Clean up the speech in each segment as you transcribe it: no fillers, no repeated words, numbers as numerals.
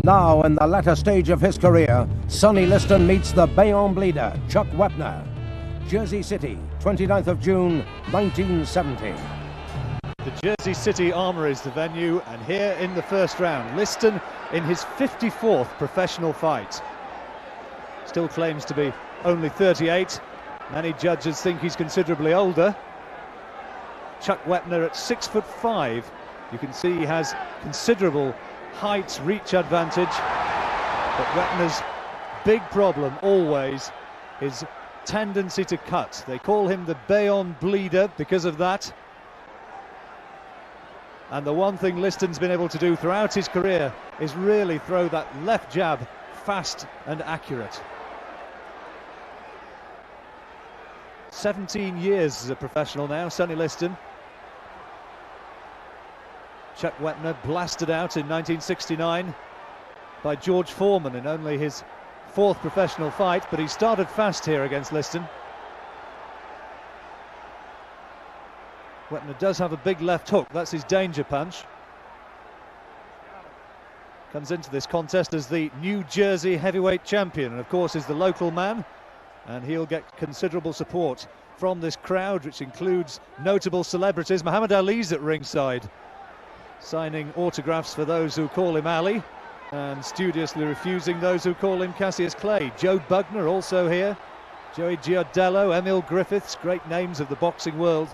Now, in the latter stage of his career, Sonny Liston meets the Bayonne bleeder, Chuck Wepner. Jersey City, 29th of June, 1970. The Jersey City Armory is the venue, and here in the first round, Liston in his 54th professional fight. Still claims to be only 38. Many judges think he's considerably older. Chuck Wepner at 6'5". You can see he has considerable height, reach advantage. But Wepner's big problem always is tendency to cut. They call him the Bayonne bleeder because of that. And the one thing Liston's been able to do throughout his career is really throw that left jab fast and accurate. 17 years as a professional now, Sonny Liston. Chuck Wepner blasted out in 1969 by George Foreman in only his 4th professional fight, but he started fast here against Liston. Wepner does have a big left hook, that's his danger punch. Comes into this contest as the New Jersey heavyweight champion, and of course is the local man, and he'll get considerable support from this crowd, which includes notable celebrities. Muhammad Ali's at ringside, signing autographs for those who call him Ali, and studiously refusing those who call him Cassius Clay. Joe Bugner also here, Joey Giardello, Emil Griffiths, great names of the boxing world.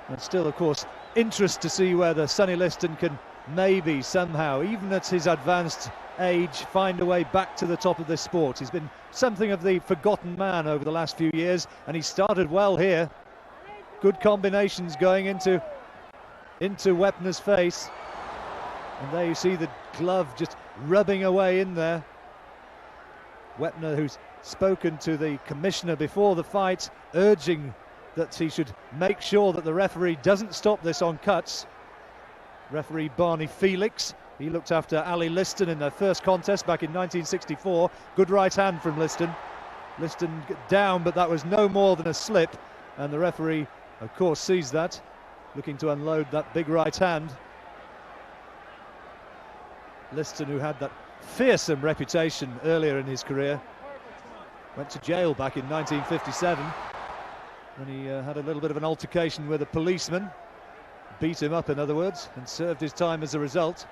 And still, of course, interest to see whether Sonny Liston can maybe somehow, even at his advanced age, find a way back to the top of this sport. He's been something of the forgotten man over the last few years, and he started well here. Good combinations going into Wepner's face. And there you see the glove just rubbing away in there. Wepner, who's spoken to the commissioner before the fight, urging that he should make sure that the referee doesn't stop this on cuts. Referee Barney Felix, he looked after Ali Liston in their first contest back in 1964. Good right hand from Liston. Liston down, but that was no more than a slip, and the referee, of course, sees that, looking to unload that big right hand. Liston, who had that fearsome reputation earlier in his career, went to jail back in 1957 when he had a little bit of an altercation with a policeman. Beat him up, in other words, and served his time as a result.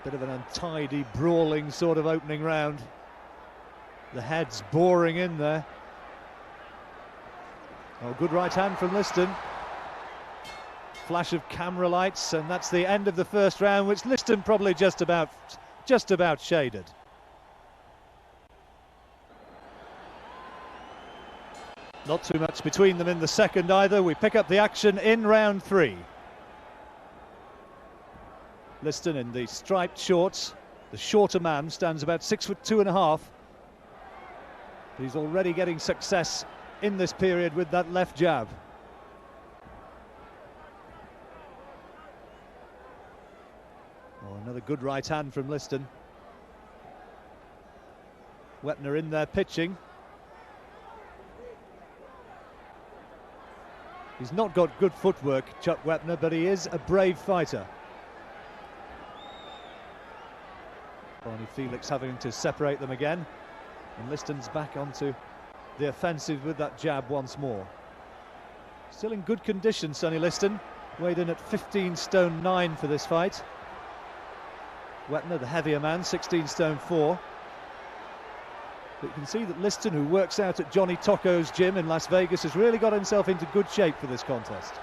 Bit of an untidy, brawling sort of opening round. The head's boring in there. Oh, good right hand from Liston. Flash of camera lights, and that's the end of the first round, which Liston probably just about shaded. Not too much between them in the second either. We pick up the action in round 3. Liston in the striped shorts. The shorter man stands about 6'2½". He's already getting success in this period with that left jab. Oh, another good right hand from Liston. Wepner in there pitching. He's not got good footwork, Chuck Wepner, but he is a brave fighter. Barney Felix having to separate them again, and Liston's back onto the offensive with that jab once more. Still in good condition, Sonny Liston, weighed in at 15 stone 9 for this fight. Wepner, the heavier man, 16 stone 4. But you can see that Liston, who works out at Johnny Tocco's gym in Las Vegas, has really got himself into good shape for this contest.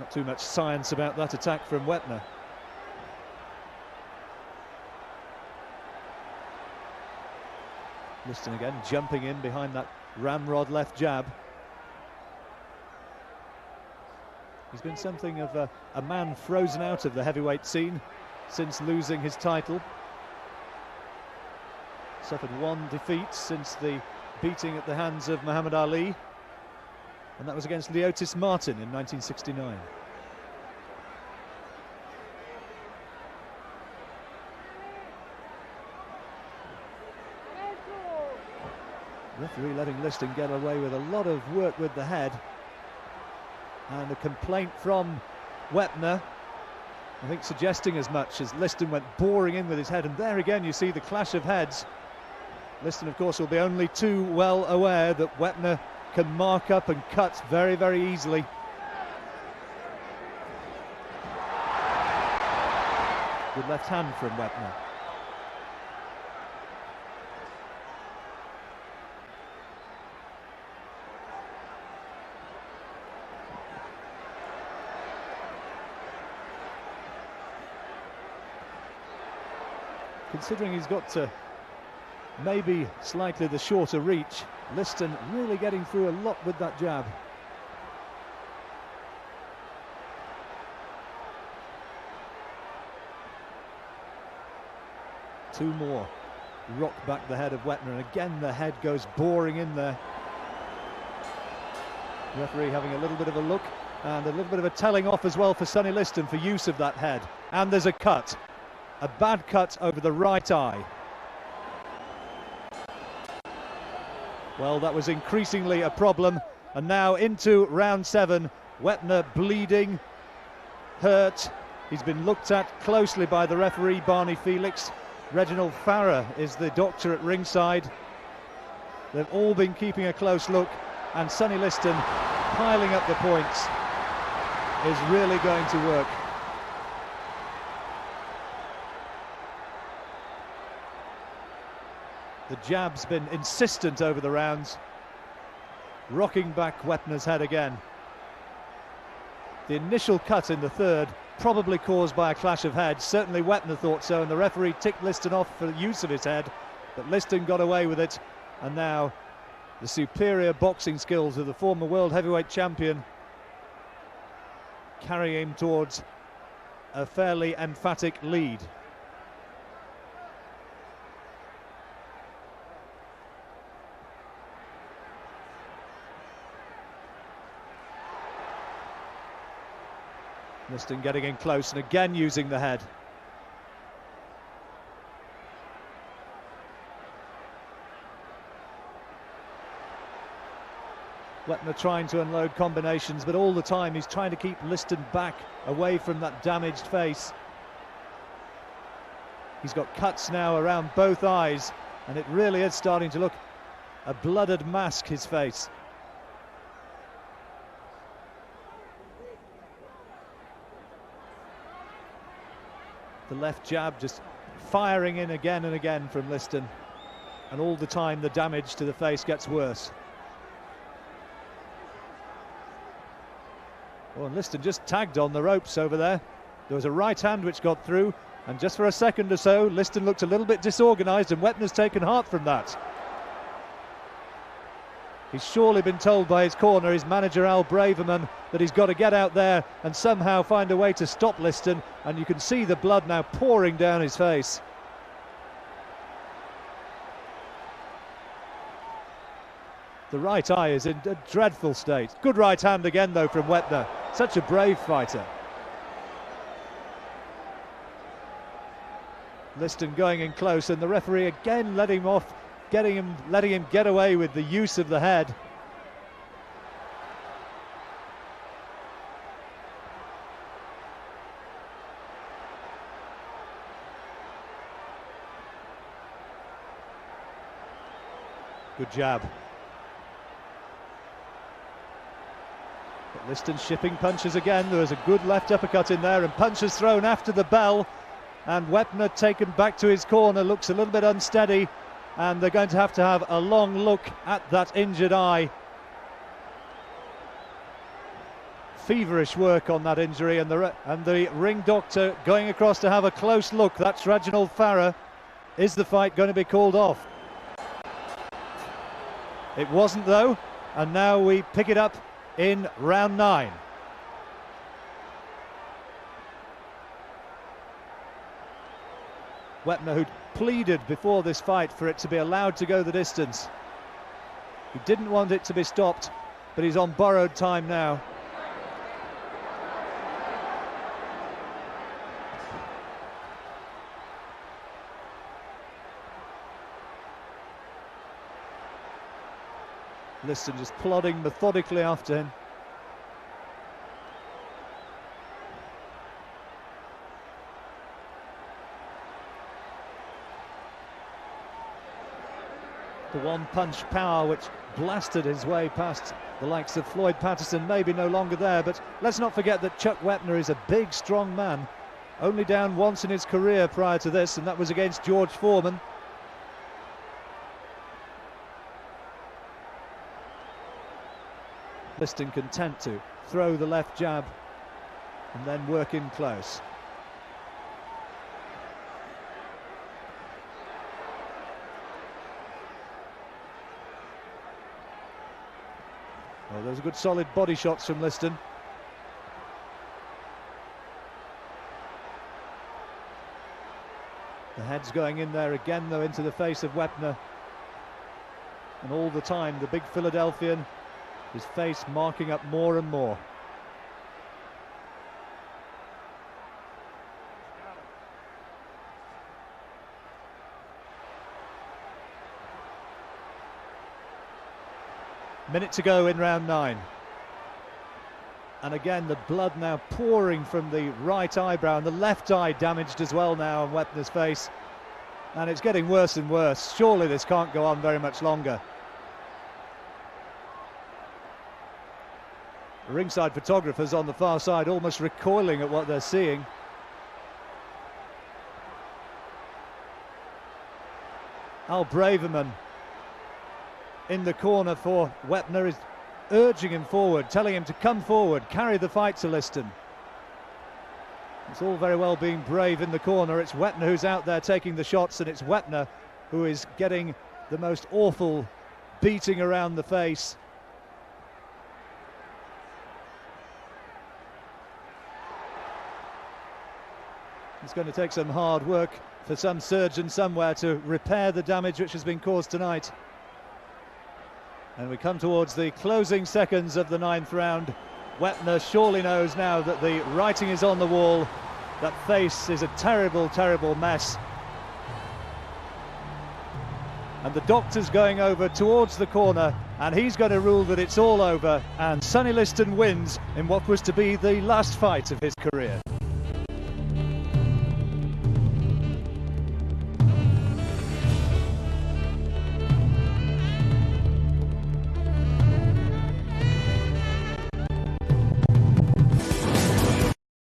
Not too much science about that attack from Wepner. Liston again jumping in behind that ramrod left jab. He's been something of a man frozen out of the heavyweight scene since losing his title. Suffered 1 defeat since the beating at the hands of Muhammad Ali, and that was against Leotis Martin in 1969. Referee letting Liston get away with a lot of work with the head. And a complaint from Wepner, I think suggesting as much, as Liston went boring in with his head. And there again you see the clash of heads. Liston, of course, will be only too well aware that Wepner can mark up and cut very, very easily. Good left hand from Wepner. Considering he's got to maybe slightly the shorter reach, Liston really getting through a lot with that jab. Two more. Rock back the head of Wepner, and again the head goes boring in there. Referee having a little bit of a look, and a little bit of a telling off as well for Sonny Liston for use of that head. And there's a cut. A bad cut over the right eye. Well, that was increasingly a problem, and now into round 7. Wepner bleeding, hurt. He's been looked at closely by the referee, Barney Felix. Reginald Farrer is the doctor at ringside. They've all been keeping a close look, and Sonny Liston piling up the points is really going to work. The jab's been insistent over the rounds, rocking back Wepner's head again. The initial cut in the third, probably caused by a clash of heads. Certainly Wepner thought so, and the referee ticked Liston off for the use of his head, but Liston got away with it. And now the superior boxing skills of the former world heavyweight champion carry him towards a fairly emphatic lead. Liston getting in close and again using the head. Wepner trying to unload combinations, but all the time he's trying to keep Liston back, away from that damaged face. He's got cuts now around both eyes, and it really is starting to look a blooded mask, his face. The left jab just firing in again and again from Liston, and all the time the damage to the face gets worse. Oh, and Liston just tagged on the ropes over there. There was a right hand which got through, and just for a second or so Liston looked a little bit disorganised, and Wepner's taken heart from that. He's surely been told by his corner, his manager Al Braverman, that he's got to get out there and somehow find a way to stop Liston, and you can see the blood now pouring down his face. The right eye is in a dreadful state. Good right hand again though from Wepner. Such a brave fighter. Liston going in close, and the referee again letting him off, letting him get away with the use of the head. Good jab. But Liston shipping punches again. There was a good left uppercut in there, and punches thrown after the bell. And Wepner taken back to his corner, looks a little bit unsteady, and they're going to have a long look at that injured eye. Feverish work on that injury, and the ring doctor going across to have a close look. That's Reginald Farrer. Is the fight going to be called off? It wasn't though, and now we pick it up in round 9. Wepner, who'd pleaded before this fight for it to be allowed to go the distance. He didn't want it to be stopped, but he's on borrowed time now. Liston just plodding methodically after him. The one-punch power which blasted his way past the likes of Floyd Patterson, maybe no longer there, but let's not forget that Chuck Wepner is a big, strong man. Only down once in his career prior to this, and that was against George Foreman. Liston content to throw the left jab and then work in close. Well, those are good solid body shots from Liston. The head's going in there again, though, into the face of Wepner. And all the time, the big Philadelphian, his face marking up more and more. Minute to go in round 9. And again, the blood now pouring from the right eyebrow, and the left eye damaged as well now on Wepner's face. And it's getting worse and worse. Surely this can't go on very much longer. Ringside photographers on the far side almost recoiling at what they're seeing. Al Braverman in the corner for Wepner is urging him forward, telling him to come forward, carry the fight to Liston. It's all very well being brave in the corner. It's Wepner who's out there taking the shots, and it's Wepner who is getting the most awful beating around the face. It's going to take some hard work for some surgeon somewhere to repair the damage which has been caused tonight. And we come towards the closing seconds of the 9th round. Wepner surely knows now that the writing is on the wall. That face is a terrible, terrible mess. And the doctor's going over towards the corner, and he's going to rule that it's all over. And Sonny Liston wins in what was to be the last fight of his career.